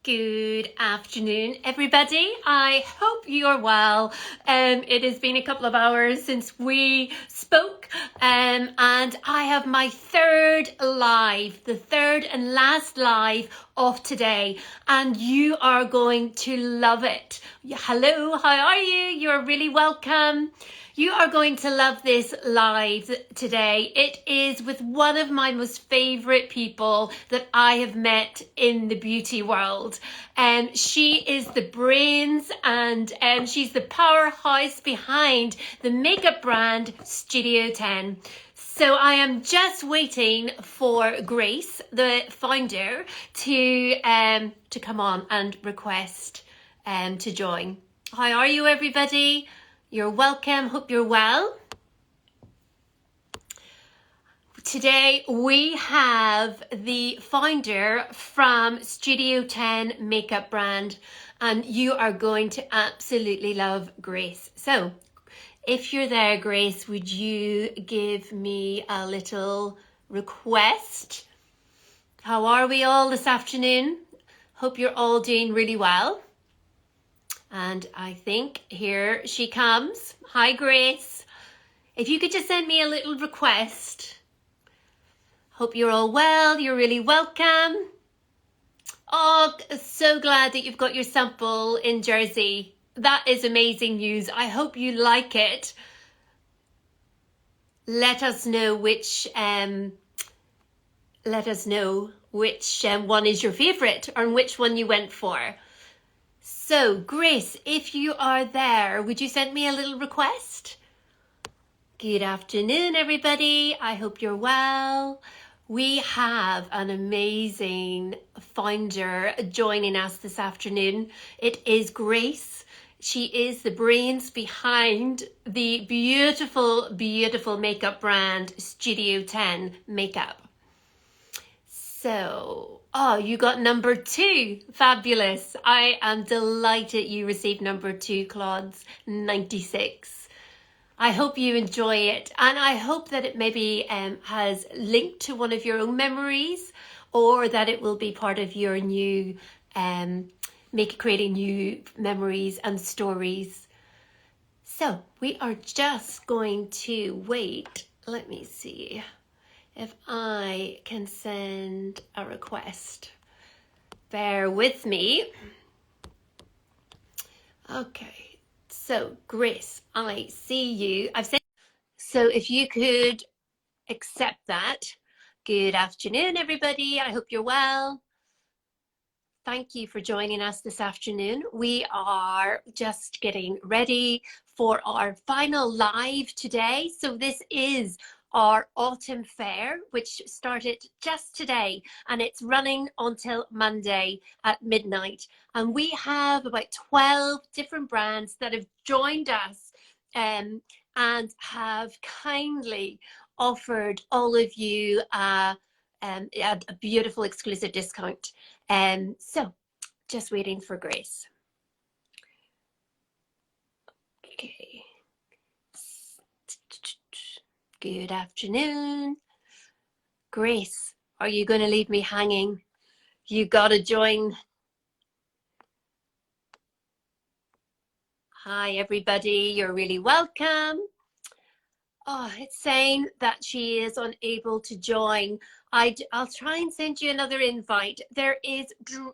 Good afternoon, everybody. I hope you're well. It has been a couple of hours since we spoke, and I have my third live, the third and last live of today, and you are going to love it. Hello, how are you? You're really welcome. You are going to love this live today. It is with one of my most favorite people that I have met in the beauty world. She is the brains and she's the powerhouse behind the makeup brand Studio 10. So I am just waiting for Grace, the founder, to come on and request to join. How are you, everybody? You're welcome. Hope you're well. Today we have the founder from Studio 10 makeup brand, and you are going to absolutely love Grace. So if you're there, Grace, would you give me a little request? How are we all this afternoon? Hope you're all doing really well. And I think here she comes. Hi, Grace. If you could just send me a little request. Hope you're all well. You're really welcome. Oh, so glad that you've got your sample in Jersey. That is amazing news. I hope you like it. Let us know which one is your favorite or which one you went for. So, Grace, if you are there, would you send me a little request? Good afternoon, everybody. I hope you're well. We have an amazing founder joining us this afternoon. It is Grace. She is the brains behind the beautiful, beautiful makeup brand Studio 10 Makeup. So, oh, you got number 2. Fabulous. I am delighted you received number 2, Claude's 96. I hope you enjoy it, and I hope that it maybe has linked to one of your own memories, or that it will be part of your new, creating new memories and stories. So we are just going to wait. Let me see if I can send a request. Bear with me. Okay, so Grace, I see you. I've sent. So if you could accept that. Good afternoon, everybody. I hope you're well. Thank you for joining us this afternoon. We are just getting ready for our final live today. So this is our autumn fair, which started just today, and it's running until Monday at midnight. And we have about 12 different brands that have joined us and have kindly offered all of you a beautiful exclusive discount. So just waiting for Grace. Okay. Good afternoon. Grace, are you going to leave me hanging? You got to join. Hi, everybody. You're really welcome. Oh, it's saying that she is unable to join. I'll try and send you another invite. There is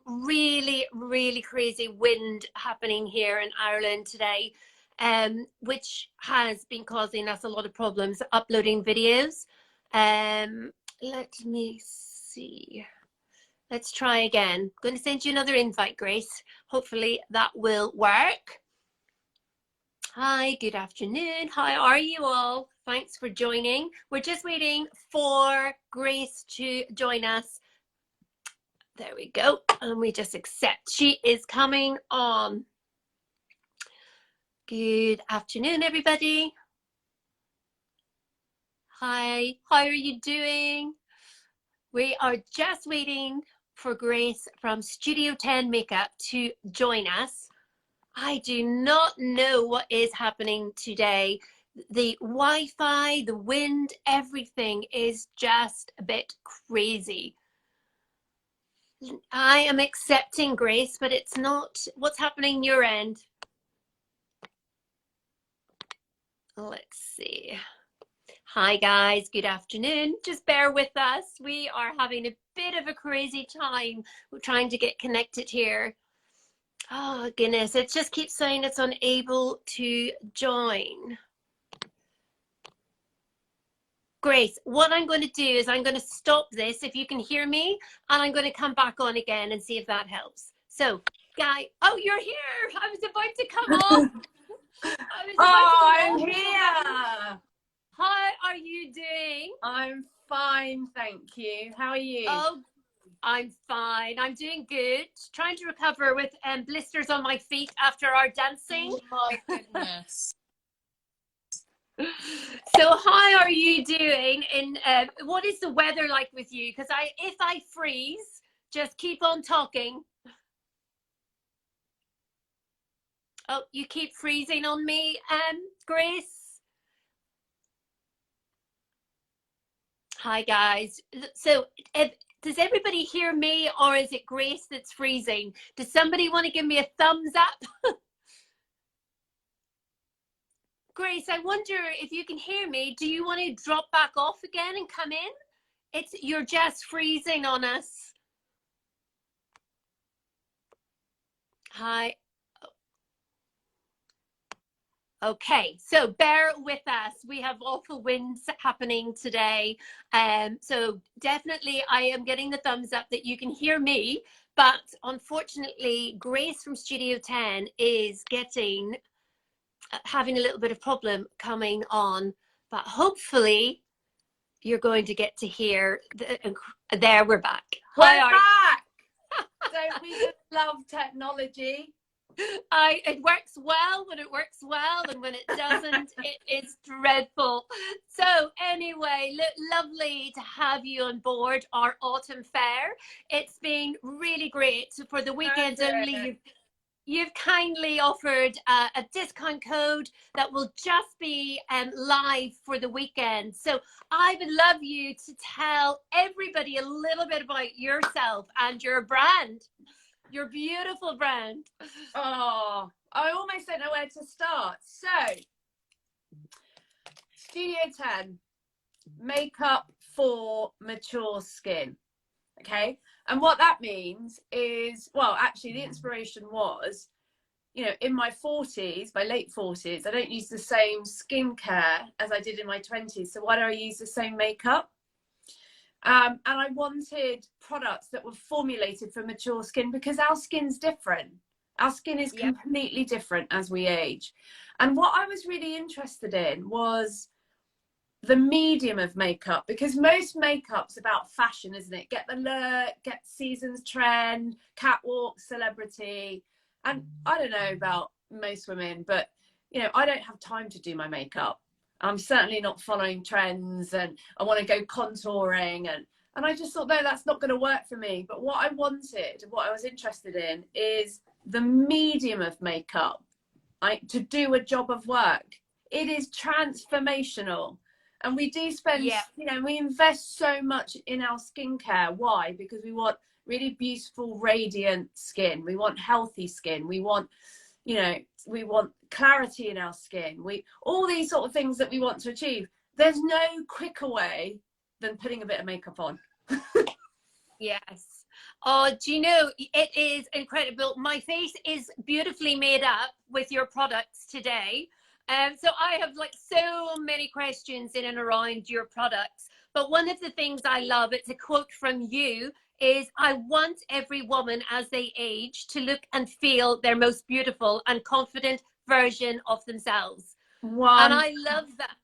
really, really crazy wind happening here in Ireland today, which has been causing us a lot of problems uploading videos. Let me see. Let's try again. I'm going to send you another invite, Grace. Hopefully that will work. Hi, good afternoon. How are you all? Thanks for joining. We're just waiting for Grace to join us. There we go. And we just accept. She is coming on. Good afternoon, everybody. Hi, how are you doing? We are just waiting for Grace from Studio 10 Makeup to join us. I do not know what is happening today. The Wi-Fi, the wind, everything is just a bit crazy. I am accepting, Grace, but it's not. What's happening your end? Let's see. Hi guys, good afternoon. Just bear with us. We are having a bit of a crazy time. We're trying to get connected here. Oh goodness, it just keeps saying it's unable to join. Grace, what I'm going to do is I'm going to stop this if you can hear me, and I'm going to come back on again and see if that helps. So, Guy, oh, you're here. I was about to come off. I'm here. How are you doing? I'm fine, thank you. How are you? Oh, I'm fine. I'm doing good. Trying to recover with blisters on my feet after our dancing. Oh my goodness. So how are you doing? In what is the weather like with you? Because if I freeze, just keep on talking. Oh, you keep freezing on me, Grace. Hi guys. So does everybody hear me, or is it Grace that's freezing? Does somebody want to give me a thumbs up? Grace, I wonder if you can hear me. Do you want to drop back off again and come in? You're just freezing on us. Hi. Okay, so bear with us. We have awful winds happening today. So definitely I am getting the thumbs up that you can hear me, but unfortunately Grace from Studio 10 is having a little bit of problem coming on, but hopefully you're going to get to hear there we're back. We're back. Don't we just love technology? It works well when it works well, and when it doesn't, it is dreadful. So anyway, lovely to have you on board our autumn fair. It's been really great. So for the weekend only, you've kindly offered a discount code that will just be live for the weekend. So I would love you to tell everybody a little bit about yourself and your brand. Your beautiful brand. Oh, I almost don't know where to start. So, Studio 10, makeup for mature skin. Okay. And what that means is, well, actually, the inspiration was, you know, in my 40s, my late 40s, I don't use the same skincare as I did in my 20s. So why do I use the same makeup? And I wanted products that were formulated for mature skin, because our skin's different. Our skin is completely different as we age. And what I was really interested in was the medium of makeup, because most makeup's about fashion, isn't it? Get the look, get season's trend, catwalk, celebrity. And I don't know about most women, but you know, I don't have time to do my makeup. I'm certainly not following trends, and I want to go contouring, and I just thought, no, that's not going to work for me. But what I wanted, what I was interested in, is the medium of makeup to do a job of work. It is transformational. And we do spend, you know, we invest so much in our skincare. Why? Because we want really beautiful, radiant skin. We want healthy skin. We want, you know, we want clarity in our skin. All these sort of things that we want to achieve. There's no quicker way than putting a bit of makeup on. Yes. Oh, do you know, it is incredible. My face is beautifully made up with your products today. So I have like so many questions in and around your products. But one of the things I love, it's a quote from you, is I want every woman as they age to look and feel their most beautiful and confident version of themselves. And I love that.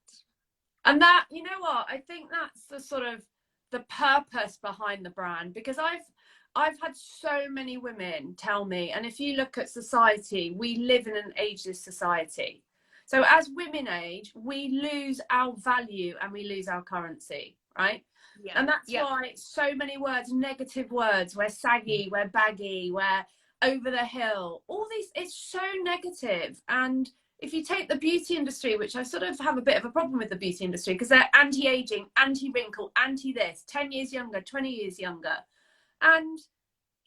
And that, you know what, I think that's the sort of the purpose behind the brand, because I've had so many women tell me, and if you look at society, we live in an ageless society. So as women age, we lose our value and we lose our currency, right? Yeah. And that's why so many words, negative words, we're saggy, we're baggy, we're over the hill, all these, it's so negative. And if you take the beauty industry, which I sort of have a bit of a problem with the beauty industry, because they're anti-aging, anti-wrinkle, anti-this, 10 years younger, 20 years younger. And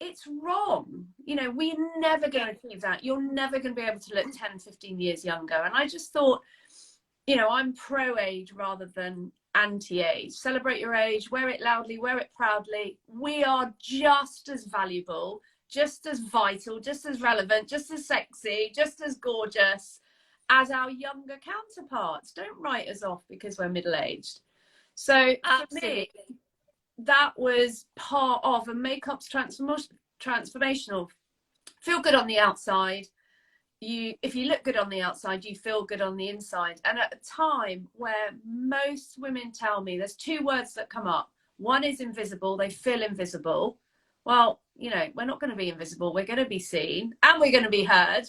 it's wrong. You know, we're never going to achieve that. You're never going to be able to look 10, 15 years younger. And I just thought, you know, I'm pro age rather than anti-age. Celebrate your age, wear it loudly, wear it proudly. We are just as valuable, just as vital, just as relevant, just as sexy, just as gorgeous as our younger counterparts. Don't write us off because we're middle-aged. So for me, that was part of a makeup's transformational. Feel good on the outside. If you look good on the outside, you feel good on the inside. And at a time where most women tell me there's two words that come up. One is invisible. They feel invisible. Well, you know, we're not going to be invisible. We're going to be seen and we're going to be heard.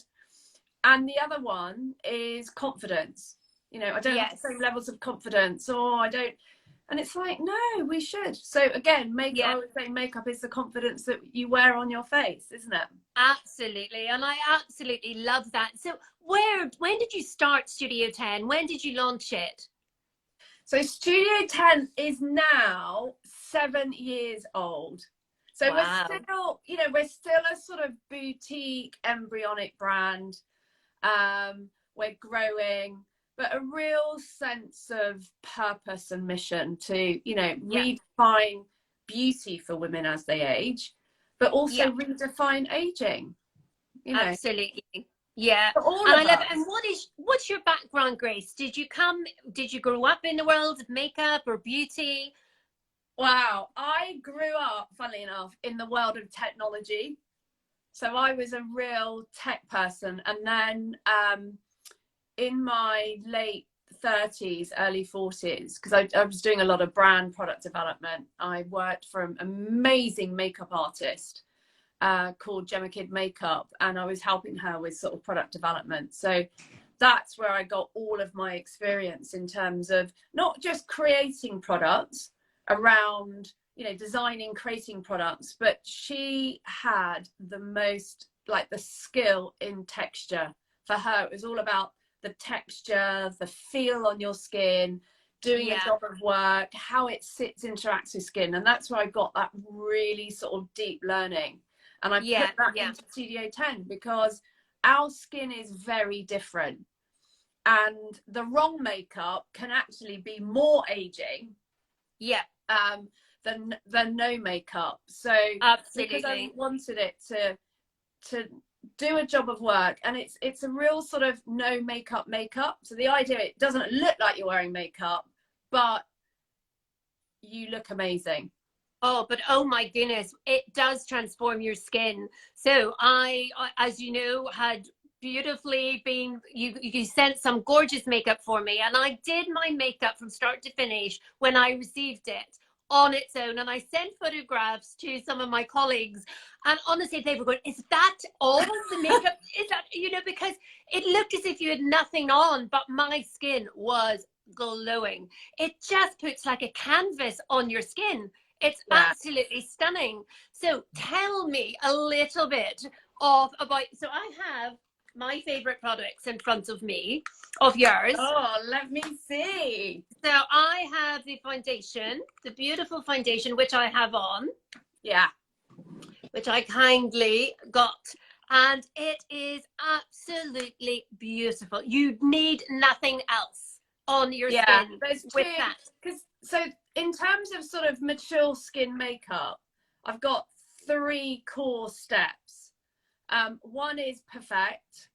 And the other one is confidence. You know, I don't have the same levels of confidence, or I don't. And it's like, no, we should. So again, I would say makeup is the confidence that you wear on your face, isn't it? Absolutely. And I absolutely love that. So when did you start Studio 10? When did you launch it? So Studio 10 is now 7 years old. So we're still, you know, we're still a sort of boutique embryonic brand. We're growing, but a real sense of purpose and mission to, you know, redefine beauty for women as they age, but also redefine aging. You know, absolutely, yeah. all and of I love us. it. And what's your background, Grace? Did you grow up in the world of makeup or beauty? Wow, I grew up, funnily enough, in the world of technology. So I was a real tech person, and then in my late 30s, early 40s, because I was doing a lot of brand product development, I worked for an amazing makeup artist called Gemma Kid Makeup, and I was helping her with sort of product development. So that's where I got all of my experience in terms of not just creating products around, you know, designing, creating products, but she had the most, like, the skill in texture. For her, it was all about the texture, the feel on your skin, doing a job of work, how it sits, interacts with skin. And that's where I got that really sort of deep learning. And I put that into Studio 10 because our skin is very different. And the wrong makeup can actually be more aging than no makeup. So because I wanted it to do a job of work, and it's a real sort of no makeup. So the idea, it doesn't look like you're wearing makeup, but you look amazing. Oh, but oh my goodness, it does transform your skin. So I as you know, had beautifully been, you sent some gorgeous makeup for me, and I did my makeup from start to finish when I received it on its own, and I sent photographs to some of my colleagues, and honestly they were going, is that all the makeup? Is that, you know, because it looked as if you had nothing on, but my skin was glowing. It just puts like a canvas on your skin. It's absolutely stunning. So tell me a little bit about, so I have my favorite products in front of me, of yours. Oh, let me see. So I have the foundation, the beautiful foundation, which I have on. Yeah. Which I kindly got. And it is absolutely beautiful. You need nothing else on your skin with that. So in terms of sort of mature skin makeup, I've got 3 core steps. One is perfect,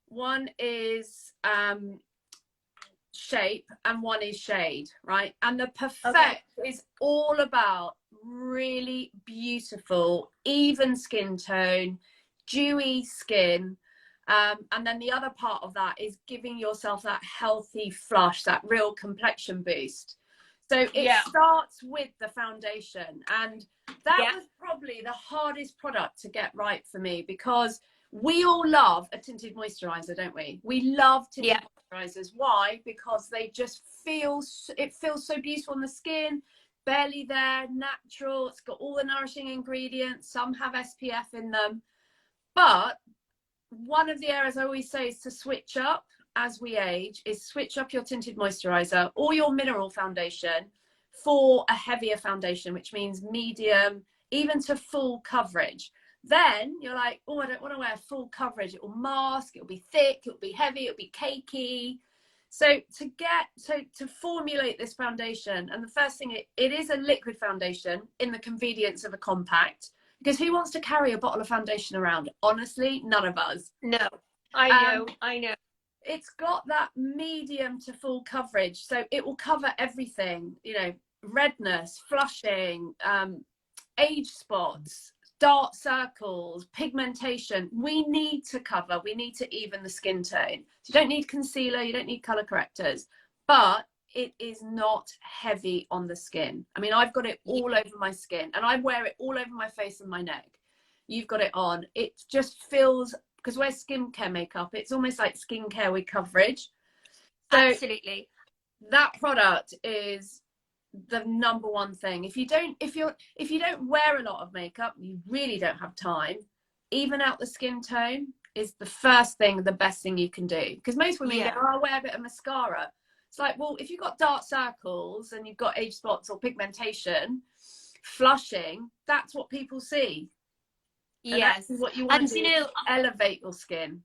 one is shape, and one is shade, right? And the perfect is all about really beautiful, even skin tone, dewy skin. And then the other part of that is giving yourself that healthy flush, that real complexion boost. So it starts with the foundation, and that was probably the hardest product to get right for me, because we all love a tinted moisturizer, don't we? We love tinted moisturizers. Why? Because they just it feels so beautiful on the skin, barely there, natural. It's got all the nourishing ingredients. Some have SPF in them. But one of the areas I always say is to switch up as we age, is switch up your tinted moisturizer or your mineral foundation for a heavier foundation, which means medium, even to full coverage. Then you're like, oh, I don't want to wear full coverage. It will mask, it'll be thick, it'll be heavy, it'll be cakey. So to formulate this foundation, and the first thing, it is a liquid foundation in the convenience of a compact, because who wants to carry a bottle of foundation around? Honestly, none of us. No, I know. It's got that medium to full coverage, so it will cover everything, you know, redness, flushing, age spots, dark circles, pigmentation. We need to even the skin tone. So you don't need concealer, you don't need color correctors, but it is not heavy on the skin. I mean, I've got it all over my skin, and I wear it all over my face and my neck. You've got it on. It just feels, because we're skincare makeup, it's almost like skincare with coverage. So absolutely, that product is the number one thing. If you don't wear a lot of makeup, you really don't have time, even out the skin tone is the first thing, the best thing you can do. Because most women go, oh, I'll wear a bit of mascara. It's like, well, if you've got dark circles and you've got age spots or pigmentation, flushing, that's what people see. Yes. And what you want to do, you know, elevate your skin.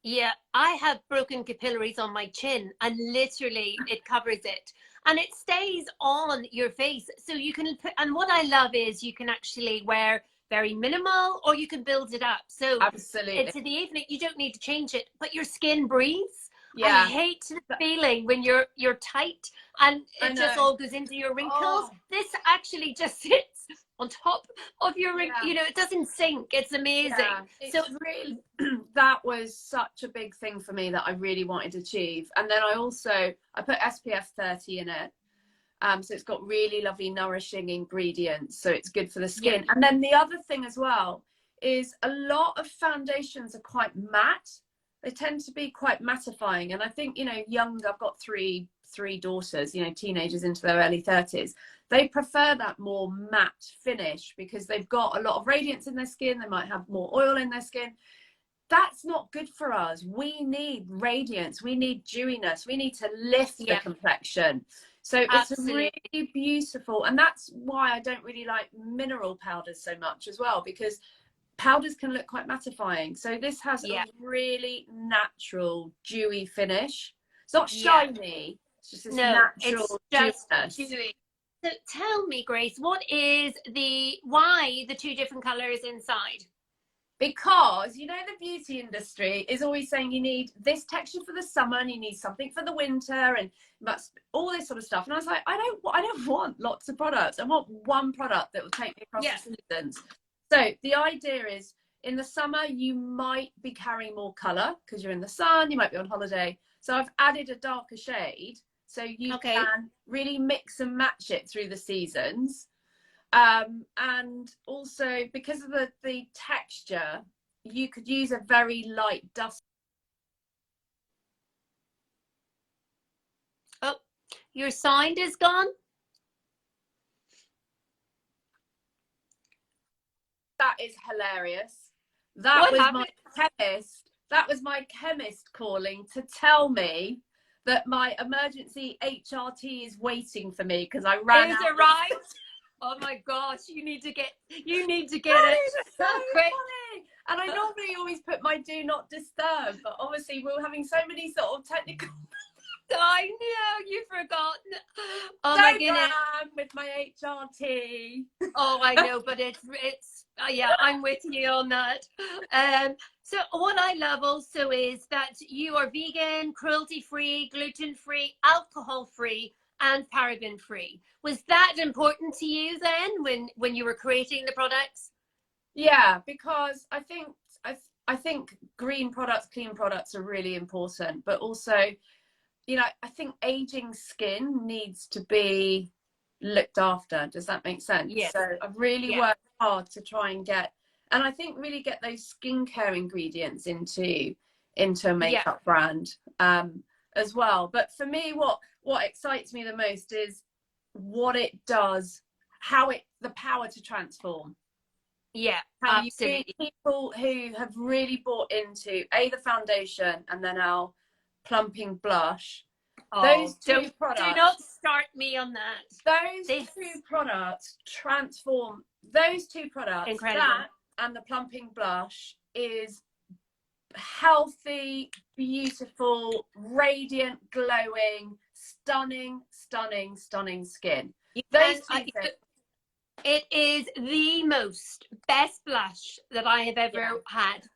Yeah, I have broken capillaries on my chin, and literally it covers it, and it stays on your face. So you can put, and what I love is you can actually wear very minimal, or you can build it up. So absolutely, it's in the evening, you don't need to change it, but your skin breathes. Yeah. I hate the feeling when you're tight and it just all goes into your wrinkles. Oh. This actually just sits on top of your wrinkles. You know, it doesn't sink. It's amazing. Yeah. It's so really, that was such a big thing for me that I really wanted to achieve. And then I put SPF 30 in it. So it's got really lovely nourishing ingredients, so it's good for the skin. And then the other thing as well is a lot of foundations are quite matte. They tend to be quite mattifying, and I think, you know, I've got three daughters, you know, teenagers into their early 30s. They prefer that more matte finish because they've got a lot of radiance in their skin. They might have more oil in their skin. That's not good for us. We need radiance. We need dewiness. We need to lift the complexion. So it's really beautiful. And that's why I don't really like mineral powders so much as well, because powders can look quite mattifying. So this has a really natural, dewy finish. It's not shiny. It's just this natural dewy. So tell me, Grace, what is why the two different colors inside? Because, you know, the beauty industry is always saying you need this texture for the summer and you need something for the winter and that's all this sort of stuff. And I was like, I don't want lots of products. I want one product that will take me across the seasons. So the idea is, in the summer, you might be carrying more color because you're in the sun, you might be on holiday. So I've added a darker shade so you can really mix and match it through the seasons. And also because of the texture, you could use a very light dust. Oh, your sound is gone. That is hilarious. That was my chemist calling to tell me that my emergency HRT is waiting for me because I ran out. Is it right? Oh my gosh, you need to get it so quick. Funny. And I normally always put my do not disturb, but obviously we're having so many sort of technical. I know, you've forgotten. Oh my goodness. With my HRT. Oh, I know, but it's yeah, I'm with you on that. So what I love also is that you are vegan, cruelty-free, gluten-free, alcohol-free, and paraben-free. Was that important to you then when you were creating the products? Yeah, because I think green products, clean products are really important, but also, you know, I think aging skin needs to be looked after. Does that make sense? Yes. So I've really worked hard to try and get those skincare ingredients into a makeup brand as well. But for me, what excites me the most is what it does, the power to transform. Yeah, how absolutely. You see people who have really bought into the foundation and then our Plumping Blush. Those two products. Do not start me on that. Those two products transform. Those two products. Incredible. That and the Plumping Blush is healthy, beautiful, radiant, glowing, stunning, stunning, stunning skin. Those two things. It is the most best blush that I have ever had.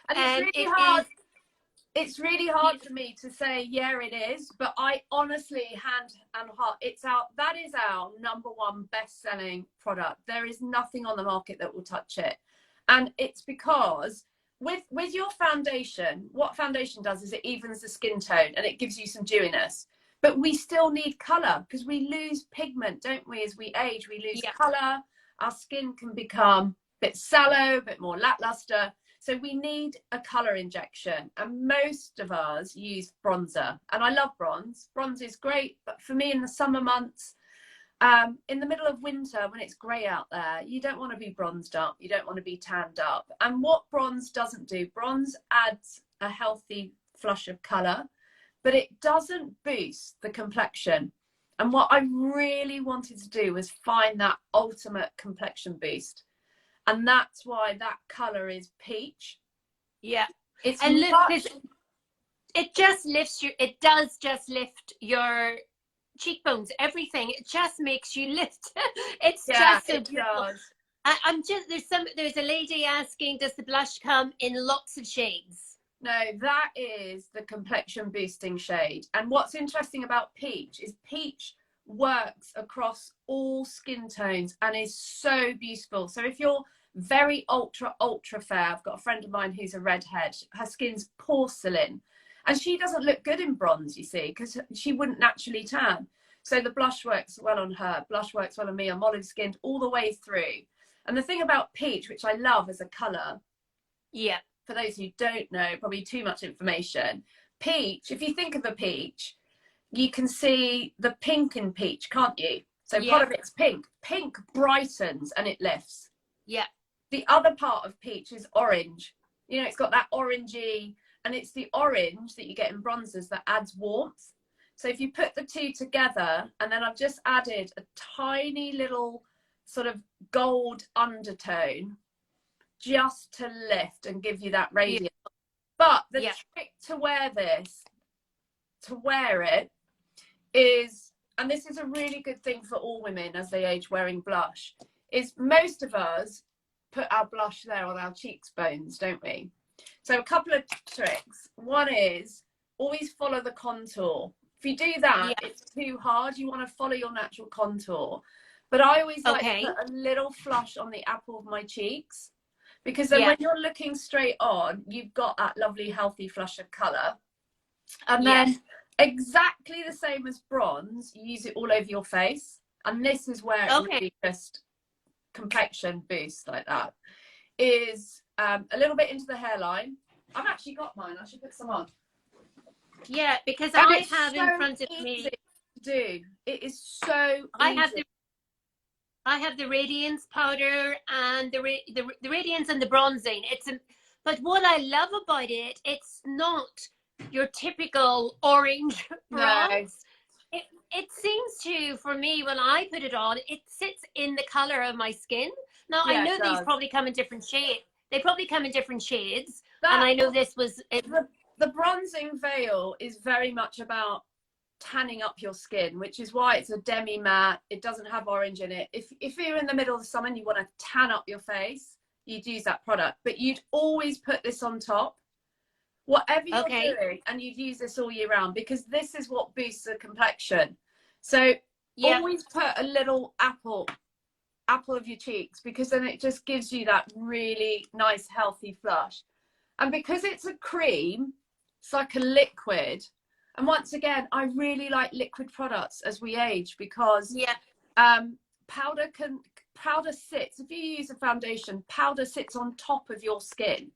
And it's really hard. It's really hard for me to say, yeah, it is, but I honestly, hand and heart, that is our #1 best-selling product. There is nothing on the market that will touch it. And it's because with your foundation, what foundation does is it evens the skin tone and it gives you some dewiness. But we still need color because we lose pigment, don't we? As we age, we lose color. Our skin can become a bit sallow, a bit more lackluster. So we need a color injection, and most of us use bronzer. And I love bronze. Bronze is great, but for me in the summer months, in the middle of winter when it's grey out there, you don't want to be bronzed up. You don't want to be tanned up. And what bronze doesn't do, bronze adds a healthy flush of color, but it doesn't boost the complexion. And what I really wanted to do was find that ultimate complexion boost. And that's why that color is peach. Yeah. It's and look, it just lifts it does just lift your cheekbones, everything. It just makes you lift. It's just so beautiful. There's a lady asking, does the blush come in lots of shades? No, that is the complexion boosting shade. And what's interesting about peach is peach works across all skin tones and is so beautiful. So if you're very ultra fair, I've got a friend of mine who's a redhead, her skin's porcelain, and she doesn't look good in bronze, you see, because she wouldn't naturally tan. So the blush works well on her, blush works well on me. I'm olive skinned all the way through. And the thing about peach, which I love as a color, for those who don't know, probably too much information, peach, if you think of a peach, you can see the pink in peach, can't you? So part of it's pink. Pink brightens and it lifts. The other part of peach is orange. You know, it's got that orangey, and it's the orange that you get in bronzers that adds warmth. So if you put the two together, and then I've just added a tiny little sort of gold undertone just to lift and give you that radiance. But the trick to wear it is, and this is a really good thing for all women as they age wearing blush, is most of us put our blush there on our cheekbones, don't we? So a couple of tricks. One is always follow the contour. If you do that, it's too hard. You want to follow your natural contour. But I always like to put a little flush on the apple of my cheeks, because then when you're looking straight on, you've got that lovely healthy flush of colour. And then exactly the same as bronze, you use it all over your face. And this is where it really just complexion boost like that, is a little bit into the hairline. I've actually got mine. I should put some on. Yeah, because I have in front of me. To do. It is so easy. I have the radiance powder and the radiance and the bronzing. But what I love about it, it's not your typical orange bronze. No. It seems to, for me, when I put it on, it sits in the color of my skin. Now I know these probably come in different shades. They probably come in different shades, and I know this was the bronzing veil is very much about tanning up your skin, which is why it's a demi matte. It doesn't have orange in it. If you're in the middle of the summer and you want to tan up your face, you'd use that product, but you'd always put this on top, whatever you're doing, and you'd use this all year round, because this is what boosts the complexion. So always put a little apple of your cheeks, because then it just gives you that really nice healthy flush. And because it's a cream, it's like a liquid. And once again, I really like liquid products as we age, because powder sits, if you use a foundation, powder sits on top of your skin,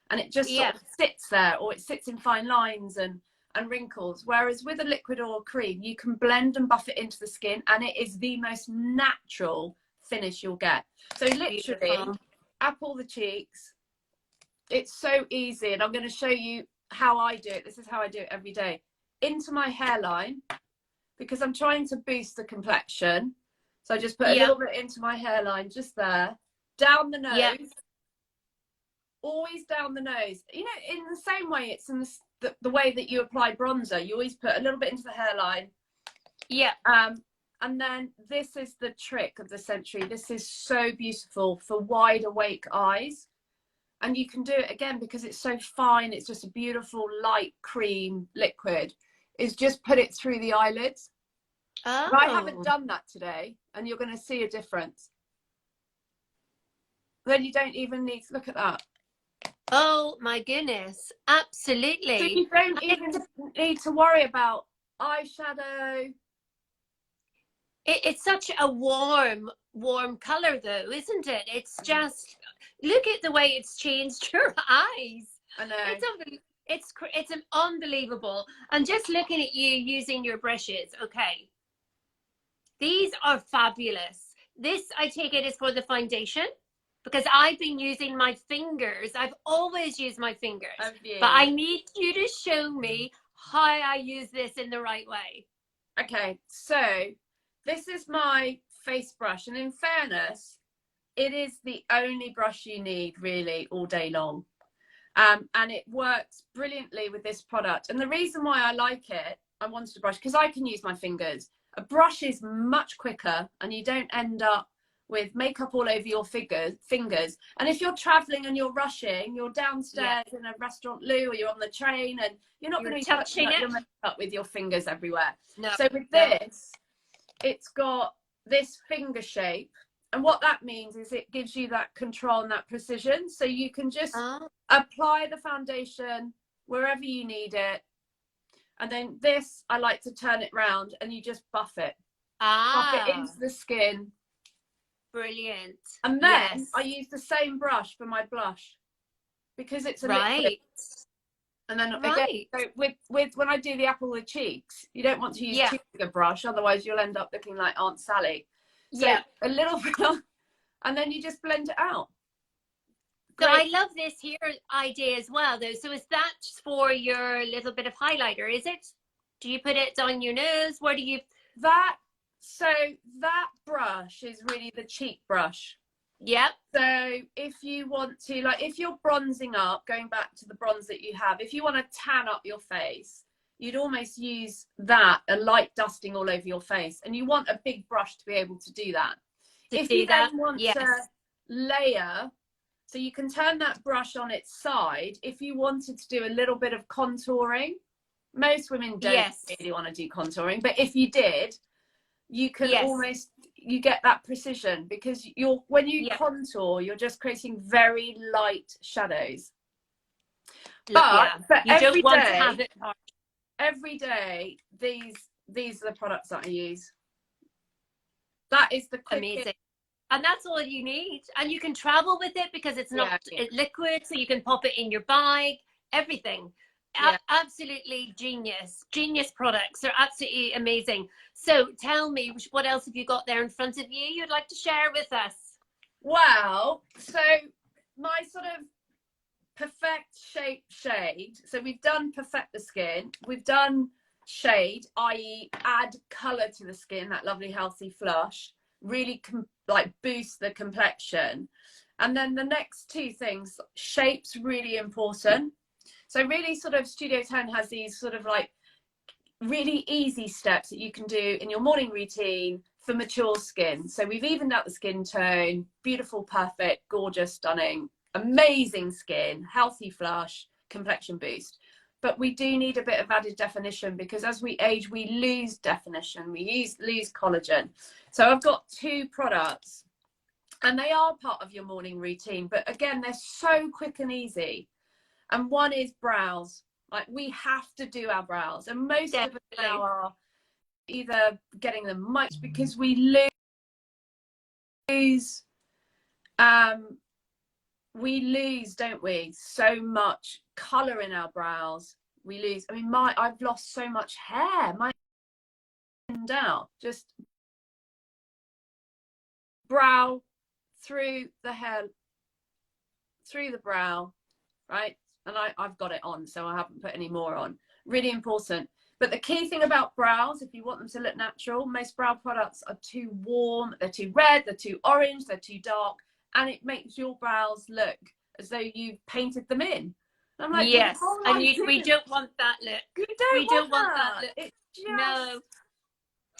and it just sort of sits there, or it sits in fine lines and wrinkles. Whereas with a liquid or a cream, you can blend and buff it into the skin, and it is the most natural finish you'll get. So literally, apple the cheeks. It's so easy, and I'm going to show you how I do it. This is how I do it every day. Into my hairline, because I'm trying to boost the complexion. So I just put a little bit into my hairline, just there, down the nose, always down the nose. You know, in the same way, it's in the way that you apply bronzer. You always put a little bit into the hairline. Yeah. And then this is the trick of the century. This is so beautiful for wide awake eyes. And you can do it again because it's so fine. It's just a beautiful light cream liquid. Is just put it through the eyelids. Oh. But I haven't done that today, and you're going to see a difference. Then you don't even need to look at that. Oh my goodness, absolutely. So you don't even need to worry about eyeshadow. It's such a warm color though, isn't it? It's just, look at the way it's changed your eyes. I know. It's an unbelievable. And just looking at you using your brushes, okay. These are fabulous. This, I take it, is for the foundation, because I've been using my fingers. I've always used my fingers. But I need you to show me how I use this in the right way. Okay, so this is my face brush, and in fairness, it is the only brush you need really all day long. And it works brilliantly with this product. And the reason why I like it, I wanted a brush, because I can use my fingers. A brush is much quicker, and you don't end up with makeup all over your fingers. And if you're traveling and you're rushing, you're downstairs in a restaurant loo, or you're on the train, and you're not going to be touching your makeup with your fingers everywhere. No. So with this, it's got this finger shape, and what that means is it gives you that control and that precision, so you can just apply the foundation wherever you need it. And then this, I like to turn it round, and you just buff it. Buff it into the skin. Brilliant. And then I use the same brush for my blush, because it's a liquid. And then again, so with when I do the apple with cheeks, you don't want to use too big a brush, otherwise you'll end up looking like Aunt Sally. So a little bit, and then you just blend it out. So I love this here idea as well, though. So is that for your little bit of highlighter? Is it? Do you put it down your nose? Where do you? So that brush is really the cheek brush. Yep. So if you want to, like, if you're bronzing up, going back to the bronze that you have, if you want to tan up your face, you'd almost use that, a light dusting all over your face. And you want a big brush to be able to do that. If you then want to layer, so you can turn that brush on its side. If you wanted to do a little bit of contouring, most women don't really want to do contouring, but if you did, you can almost, you get that precision, because when you contour, you're just creating very light shadows. But for you don't want to have it hard. Every day, these are the products that I use. That is the quickest. Amazing. And that's all you need. And you can travel with it because it's not liquid, so you can pop it in your bag, everything. Absolutely genius products. They're absolutely amazing. So tell me, what else have you got there in front of you you'd like to share with us? Wow. So my sort of perfect shape shade. So we've done perfect the skin. We've done shade, i.e. add colour to the skin, that lovely healthy flush. Really like boost the complexion. And then the next two things, shape's really important. So really sort of Studio 10 has these sort of like really easy steps that you can do in your morning routine for mature skin. So we've evened out the skin tone, beautiful, perfect, gorgeous, stunning, amazing skin, healthy flush, complexion boost. But we do need a bit of added definition, because as we age, we lose definition, we lose collagen. So I've got two products, and they are part of your morning routine, but again, they're so quick and easy. And one is brows. Like, we have to do our brows, and most of us now are either getting them much because we lose, don't we, so much color in our brows. We lose. I mean, I've lost so much hair. My down, just brow through the hair, through the brow, right? And I've got it on, so I haven't put any more on. Really important. But the key thing about brows, if you want them to look natural, most brow products are too warm, they're too red, they're too orange, they're too dark, and it makes your brows look as though you've painted them in. And I'm like, but Yes, the whole and idea, we don't want that look. you We don't don't want want that that. look. It's just No.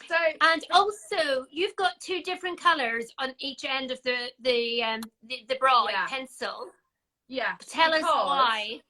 so. And also, you've got two different colours on each end of the brow Yeah. pencil. Yeah. Tell us why.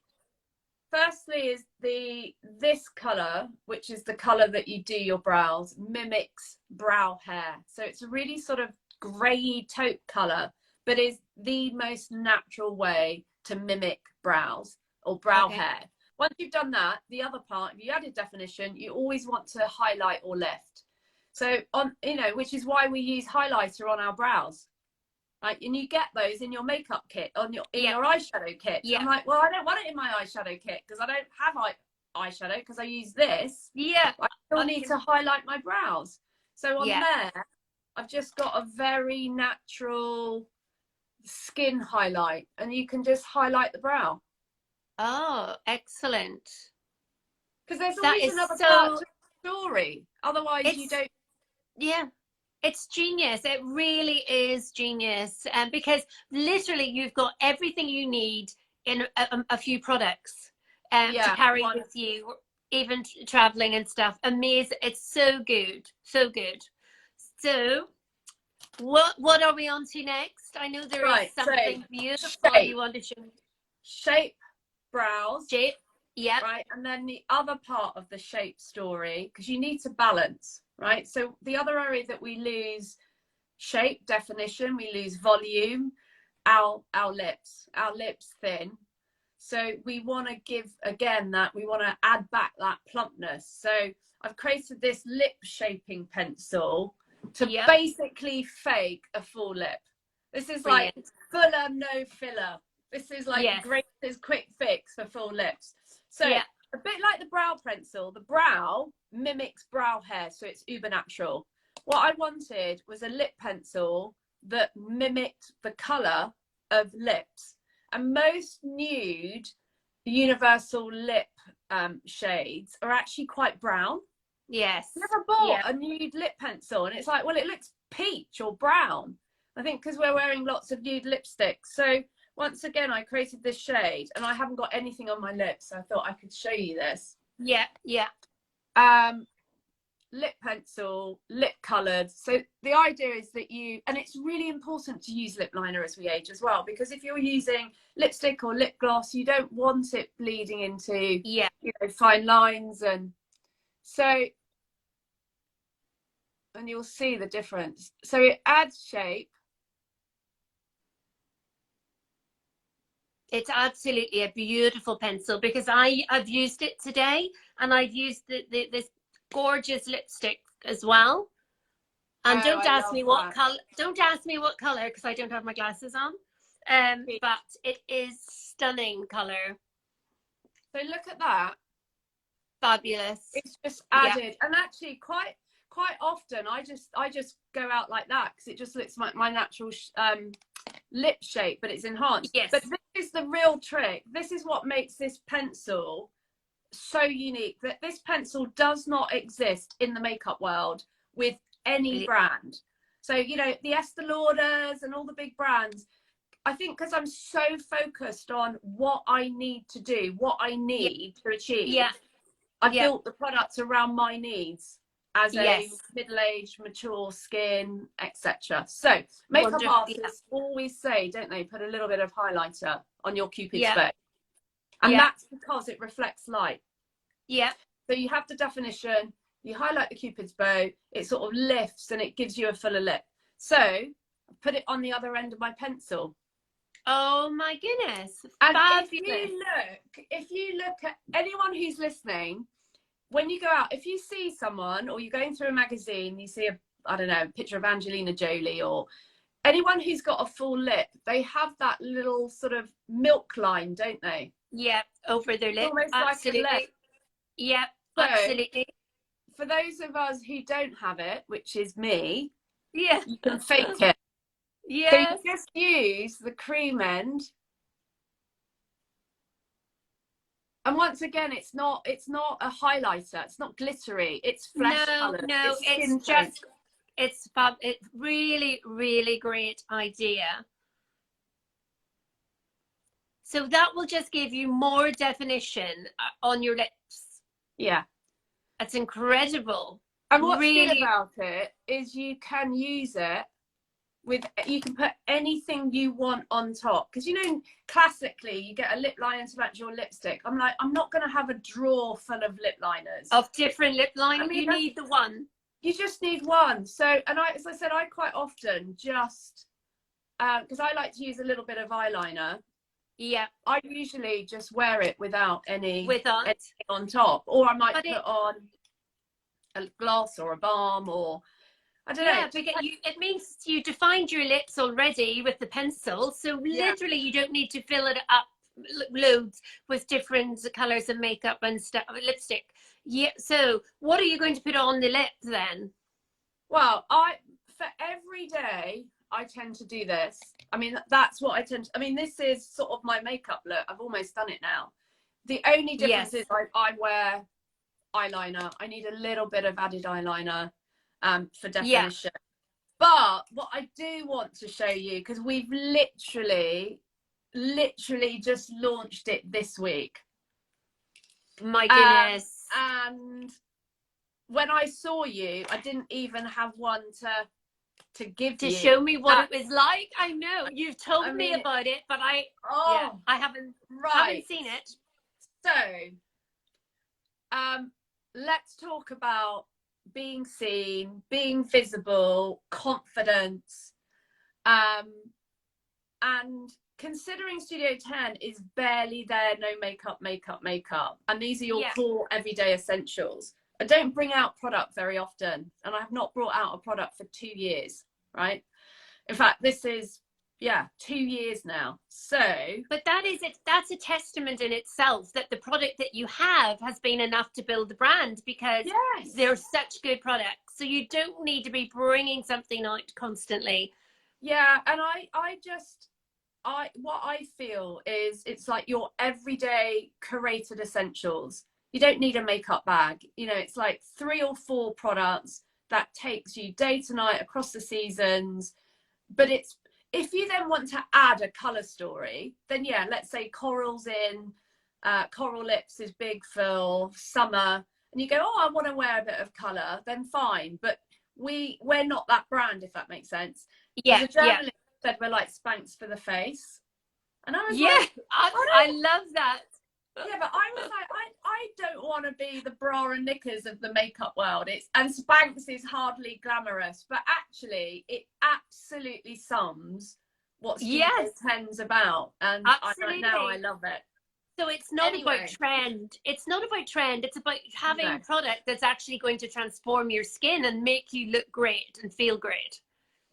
Firstly, is this colour, which is the colour that you do your brows, mimics brow hair. So it's a really sort of grey taupe colour, but is the most natural way to mimic brows or brow hair. Once you've done that, the other part, if you added definition, you always want to highlight or lift. So on, you know, which is why we use highlighter on our brows. Like, and you get those in your makeup kit, your eyeshadow kit. Yeah. I'm like, well, I don't want it in my eyeshadow kit because I don't have eyeshadow because I use this. Yeah. I still need to highlight my brows. So on there, I've just got a very natural skin highlight, and you can just highlight the brow. Oh, excellent. Because there's always another part to the story. Otherwise, you don't. Yeah. It's genius. It really is genius. Because literally you've got everything you need in a few products to carry with you, even traveling and stuff. Amazing. It's so good. So good. So what are we on to next? I know there is something beautiful you want to show me. Shape brows. Shape. Yeah. Right. And then the other part of the shape story, because you need to balance, right? So the other area that we lose shape, definition, we lose volume, our lips thin. So we want to give, again, that we want to add back that plumpness. So I've created this lip shaping pencil to basically fake a full lip. This is like fuller, no filler. This is like greatest quick fix for full lips. So a bit like the brow pencil, the brow mimics brow hair, so it's uber natural. What I wanted was a lip pencil that mimicked the colour of lips. And most nude universal lip shades are actually quite brown. Yes. Never bought a nude lip pencil, and it's like, well, it looks peach or brown. I think because we're wearing lots of nude lipsticks. So once again, I created this shade, and I haven't got anything on my lips, so I thought I could show you this. Yeah. Lip pencil, lip coloured. So the idea is that and it's really important to use lip liner as we age as well, because if you're using lipstick or lip gloss, you don't want it bleeding into fine lines, and so, and you'll see the difference. So it adds shape. It's absolutely a beautiful pencil, because I've used it today, and I've used this gorgeous lipstick as well. And don't ask me what color. Don't ask me what color, because I don't have my glasses on. But it is stunning color. So look at that. Fabulous. It's just added, and actually quite often I just go out like that because it just looks like my natural lip shape, but it's enhanced. Yes. But this is the real trick. This is what makes this pencil so unique, that this pencil does not exist in the makeup world with any brand. So, you know, the Estee Lauders and all the big brands, I think because I'm so focused on what I need to do, what I need to achieve, I built the products around my needs as a middle-aged, mature skin, etc. So makeup artists always say, don't they, put a little bit of highlighter on your Cupid's bow. And that's because it reflects light. So you have the definition, you highlight the Cupid's bow, it sort of lifts and it gives you a fuller lip. So I put it on the other end of my pencil. Oh my goodness. And if you look at anyone who's listening, when you go out, if you see someone, or you're going through a magazine, you see a picture of Angelina Jolie, or anyone who's got a full lip, they have that little sort of milk line, don't they? Yeah, over their lip. Almost absolutely. Like a lip. Yeah, so, absolutely. For those of us who don't have it, which is me, you can fake it. Yes. So you just use the cream end. And once again, it's not a highlighter. It's not glittery. It's flesh color. No, it's just, it's fab. It's really, really great idea. So that will just give you more definition on your lips. Yeah. That's incredible. And what's really good about it is you can use it with, you can put anything you want on top. Because, you know, classically, you get a lip liner to match your lipstick. I'm like, I'm not going to have a drawer full of lip liners. Of different lip liners. I mean, you need the one. You just need one. So, and as I said, I quite often just, because I like to use a little bit of eyeliner. Yeah. I usually just wear it without anything on top. Or I might put on a gloss or a balm, or I don't know. Yeah, because it means you defined your lips already with the pencil. So literally you don't need to fill it up loads with different colors of makeup and stuff, lipstick. Yeah. So what are you going to put on the lips then? Well, for every day, I tend to do this. I mean, that's what I tend to, I mean, this is sort of my makeup look. I've almost done it now. The only difference is I wear eyeliner. I need a little bit of added eyeliner for definition. But what I do want to show you, because we've literally just launched it this week. My goodness. And when I saw you, I didn't even have one to give to you. show me what it was like. I know you've told me about it, but I haven't seen it. So let's talk about being seen, being visible, confidence, and considering Studio 10 is barely there, no makeup, and these are your core everyday essentials. I don't bring out product very often, and I have not brought out a product for 2 years, right? In fact, this is 2 years now. So, but that's a testament in itself that the product that you have has been enough to build the brand, because they're such good products. So you don't need to be bringing something out constantly. Yeah, and what I feel is it's like your everyday curated essentials. You don't need a makeup bag. You know, it's like 3 or 4 products that takes you day to night across the seasons. But it's, if you then want to add a color story, then let's say coral's in, coral lips is big for summer, and you go, oh, I want to wear a bit of color, then fine. But we're not that brand, if that makes sense. The journalist said we're like Spanx for the face, and I was like, I love that. Yeah, but I was like, I don't want to be the bra and knickers of the makeup world. And Spanx is hardly glamorous, but actually it absolutely sums what Studio 10's about. And right now I love it. So it's not about trend. It's not about trend. It's about having a product that's actually going to transform your skin and make you look great and feel great.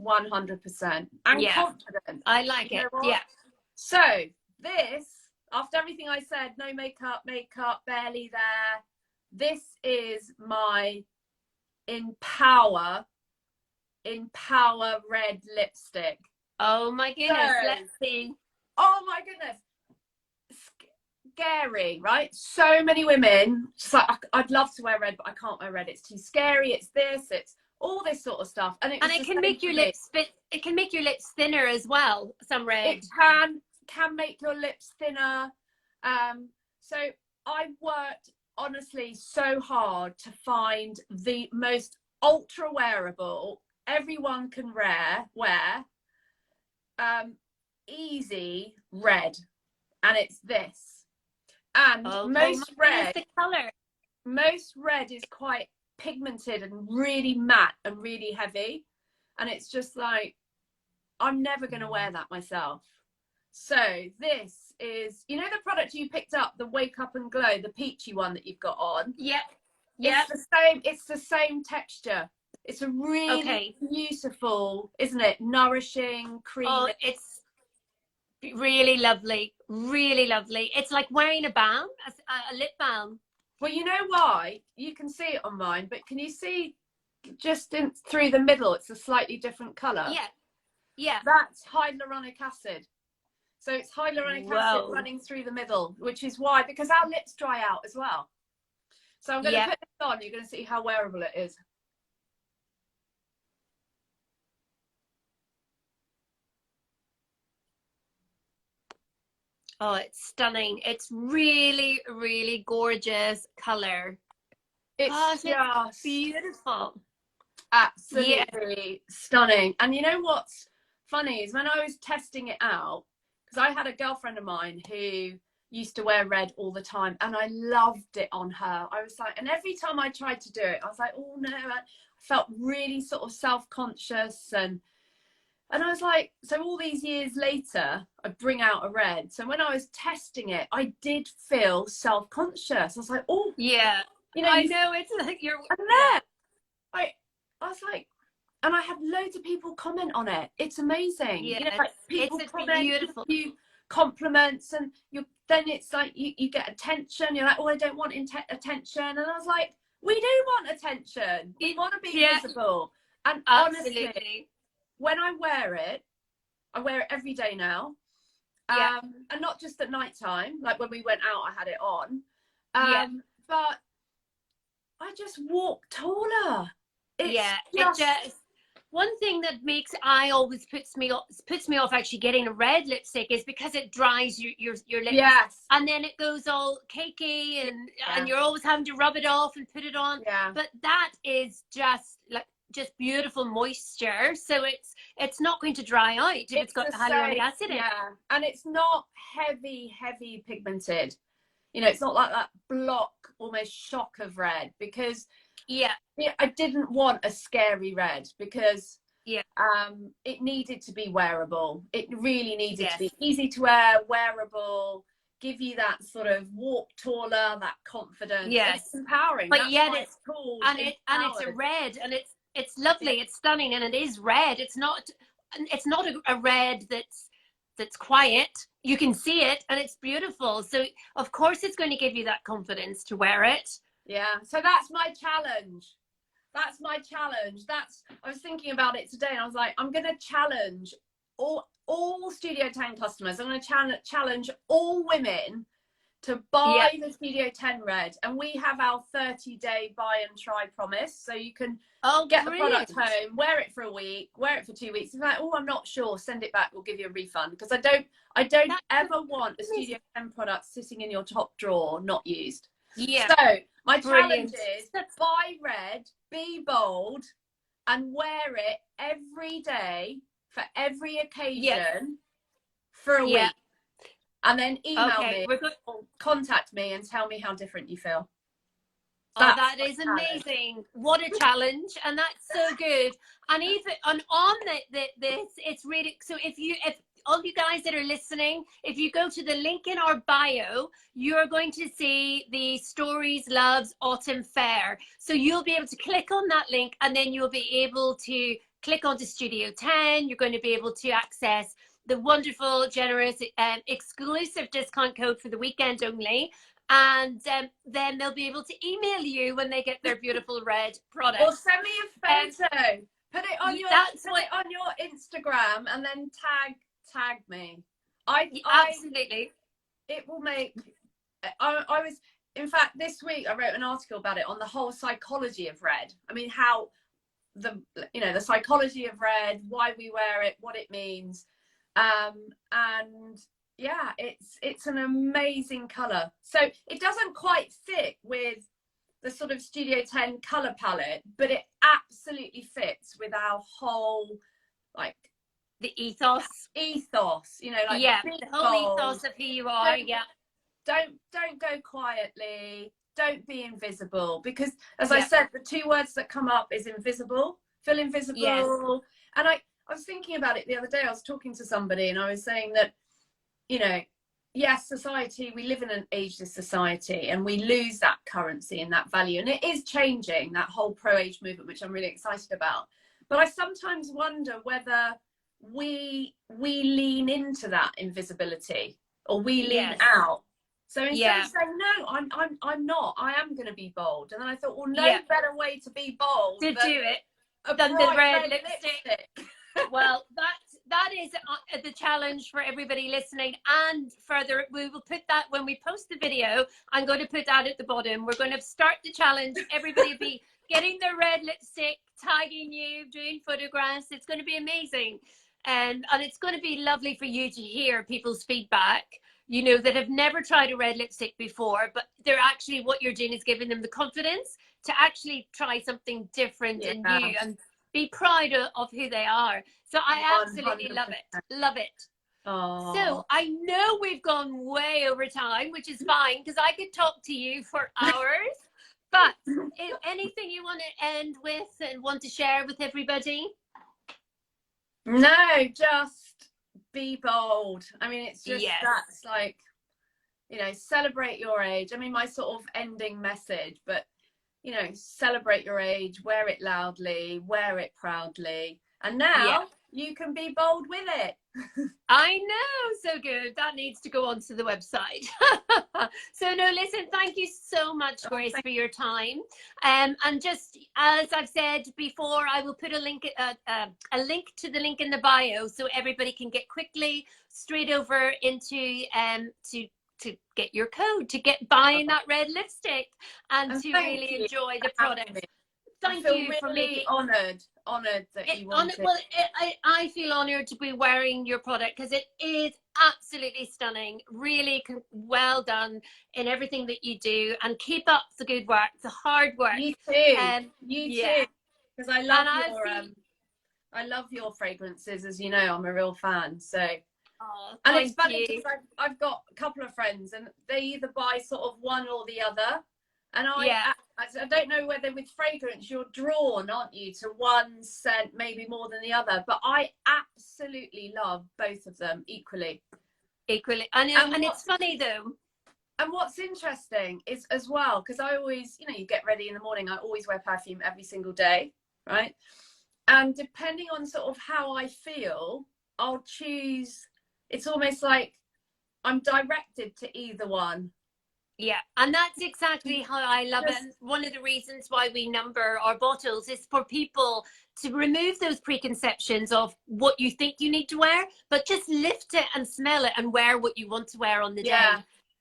100%. And confident. I like it. Yeah. So this, after everything I said, no makeup, barely there, this is my Empower red lipstick. Oh my goodness, let's see. Oh my goodness. Scary, right? So many women just like, I'd love to wear red, but I can't wear red. It's too scary. It's this, it's all this sort of stuff. And it can make your lips it can make your lips thinner as well, some red. It can make your lips thinner. So I worked honestly so hard to find the most ultra wearable, everyone can wear, easy red, and it's this. And most red is quite pigmented and really matte and really heavy, and it's just like, I'm never going to wear that myself. So this is, you know, the product you picked up, the Wake Up and Glow, the peachy one that you've got on. It's the same texture. It's a really beautiful, isn't it? Nourishing, creamy. Oh, it's really lovely. Really lovely. It's like wearing a balm, a lip balm. Well, you know why? You can see it on mine, but can you see just through the middle? It's a slightly different colour. Yeah. That's hyaluronic acid. So it's hyaluronic acid running through the middle, which is why, because our lips dry out as well. So I'm going to put this on. You're going to see how wearable it is. Oh, it's stunning. It's really, really gorgeous color. It's Gosh, it's just beautiful. Yeah, absolutely stunning. And you know what's funny is when I was testing it out, because I had a girlfriend of mine who used to wear red all the time and I loved it on her. I was like, and every time I tried to do it, I was like, oh no, I felt really sort of self-conscious and I was like, so all these years later, I bring out a red. So when I was testing it, I did feel self-conscious. I was like, oh, yeah. you know, I you know it's like you're, and yeah, then I was like, and I had loads of people comment on it. It's amazing. You know, yes. like It's people a comment, give beautiful, you compliments, and then it's like you get attention. You're like, oh, I don't want attention. And I was like, we do want attention. We want to be yeah, visible. And honestly, absolutely. when I wear it every day now. Yeah, And not just at night time, like when we went out, I had it on. yeah. But I just walk taller. It's Yeah, it just, just one thing that makes I always puts me off actually getting a red lipstick is because it dries your lips yes. and then it goes all cakey and Yeah. you're always having to rub it off and put it on. Yeah. But that is just beautiful moisture, so it's not going to dry out if it's It's got the the hyaluronic same. acid in it. Yeah. And it's not heavy pigmented. You know, it's not like that block, almost shock of red because Yeah, I didn't want a scary red because yeah, it needed to be wearable. It really needed to yes, be easy to wear, wearable, give you that sort of walk taller, that confidence, and it's yes. empowering. But That's yet why it's called and it's a empowered. red and it's Yeah. lovely, it's stunning, and it is red. It's not a red that's quiet. You can see it and it's beautiful, so of course it's going to give you that confidence to wear it. Yeah. So that's my challenge. That's my challenge. I was thinking about it today and I was like, I'm going to challenge all Studio 10 customers. I'm going to challenge all women to Yeah. buy the Studio 10 red, and we have our 30-day buy and try promise, so you can get the product home, wear it for a week, wear it for 2 weeks. It's like, oh, I'm not sure, send it back, we'll give you a refund, because I don't ever want a Studio 10 product sitting in your top drawer not used. Yeah, so my challenge brilliant. is buy red, be bold, and wear it every day for every occasion for a week. And then email me, or contact me and tell me how different you feel. That is amazing. What a challenge. And that's so good. And even on this, it's really, so if all you guys that are listening, if you go to the link in our bio, you're going to see the Stories Loves Autumn Fair. So you'll be able to click on that link and then you'll be able to click onto Studio 10. You're going to be able to access the wonderful, generous, exclusive discount code for the weekend only. And then they'll be able to email you when they get their beautiful red product. Or send me a photo. Put it on your Instagram and then tag me. Absolutely. It will make. I was, in fact, this week I wrote an article about it on the whole psychology of red. I mean, how the psychology of red, why we wear it, what it means, and yeah, it's an amazing color. So it doesn't quite fit with the sort of Studio 10 color palette, but it absolutely fits with our whole, like, the ethos, you know, like, the whole ethos of who you are. Don't go quietly, don't be invisible, because as I said, the two words that come up is invisible, feel invisible. And I was thinking about it the other day. I was talking to somebody and I was saying that, you know, yes, society, we live in an ageless society and we lose that currency and that value, and it is changing, that whole pro-age movement, which I'm really excited about. But I sometimes wonder whether we lean into that invisibility, or we lean out. So instead of saying, no, I'm not, I am going to be bold. And then I thought, well, no better way to be bold to do it than the red lipstick. Well, that is the challenge for everybody listening. And further, we will put that when we post the video. I'm going to put that at the bottom. We're going to start the challenge. Everybody be getting their red lipstick, tagging you, doing photographs. It's going to be amazing. And it's going to be lovely for you to hear people's feedback. you know, that have never tried a red lipstick before, but they're actually, what you're doing is giving them the confidence to actually try something different and new and be proud of who they are. So I absolutely 100%. love it. Love it. Oh. So I know we've gone way over time, which is fine because I could talk to you for hours. But anything you want to end with and want to share with everybody? No, just be bold. I mean, it's just, Yes. that's like, you know, celebrate your age. I mean, my sort of ending message, but, you know, celebrate your age, wear it loudly, wear it proudly. And now you can be bold with it. I know, so good. That needs to go onto the website. So no, listen, thank you so much, Grace, for your time. And just as I've said before, I will put a link to the link in the bio so everybody can get quickly straight over into to get your code, to get buying that red lipstick and to really enjoy the product. Thank you really for making honoured that you wanted. Well, I feel honoured to be wearing your product because it is absolutely stunning. Really well done in everything that you do, and keep up the good work, the hard work. You too. You too. Because I love I love your fragrances, as you know. I'm a real fan. So. And it's funny because I've got a couple of friends and they either buy sort of one or the other. And I don't know whether with fragrance you're drawn, aren't you, to one scent maybe more than the other. But I absolutely love both of them equally. Equally. And it's funny though. And what's interesting is as well, because I always, you know, you get ready in the morning, I always wear perfume every single day, right? And depending on sort of how I feel, I'll choose. It's almost like I'm directed to either one. Yeah, and that's exactly how I love it. And one of the reasons why we number our bottles is for people to remove those preconceptions of what you think you need to wear, but just lift it and smell it and wear what you want to wear on the day.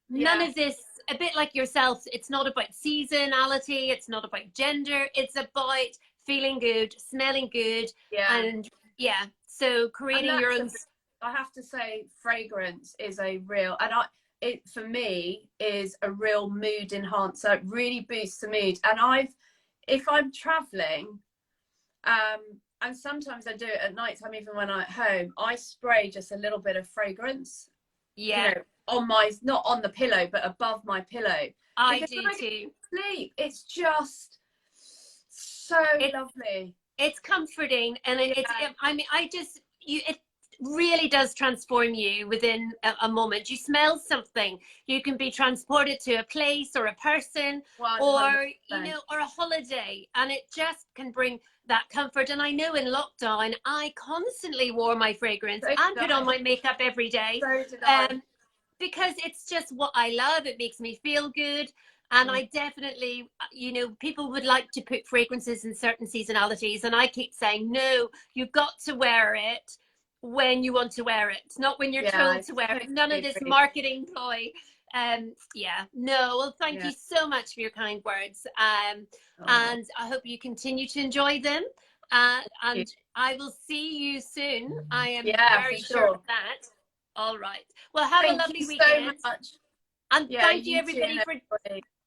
None of this, a bit like yourself, it's not about seasonality, it's not about gender, it's about feeling good, smelling good, and so creating your own. I have to say, fragrance is a real, and it for me is a real mood enhancer. It really boosts the mood. And if I'm traveling, and sometimes I do it at night time, even when I'm at home, I spray just a little bit of fragrance. You know, on not on the pillow, but above my pillow. I do too. Sleep. It's just so lovely. It's comforting, and it really does transform you within a moment. You smell something, you can be transported to a place or a person 100%. or or a holiday, and it just can bring that comfort. And I know in lockdown I constantly wore my fragrance and put on my makeup every day, because it's just what I love. It makes me feel good. And I definitely, people would like to put fragrances in certain seasonalities, and I keep saying, no, you've got to wear it when you want to wear it, not when you're told to wear it. None of this marketing ploy. Well, thank you so much for your kind words, and I hope you continue to enjoy them, and I will see you soon. I am very sure of that. All right, well, have a lovely weekend, so much. And thank you everybody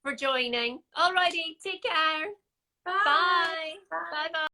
for joining. All righty, take care. Bye. Bye. Bye.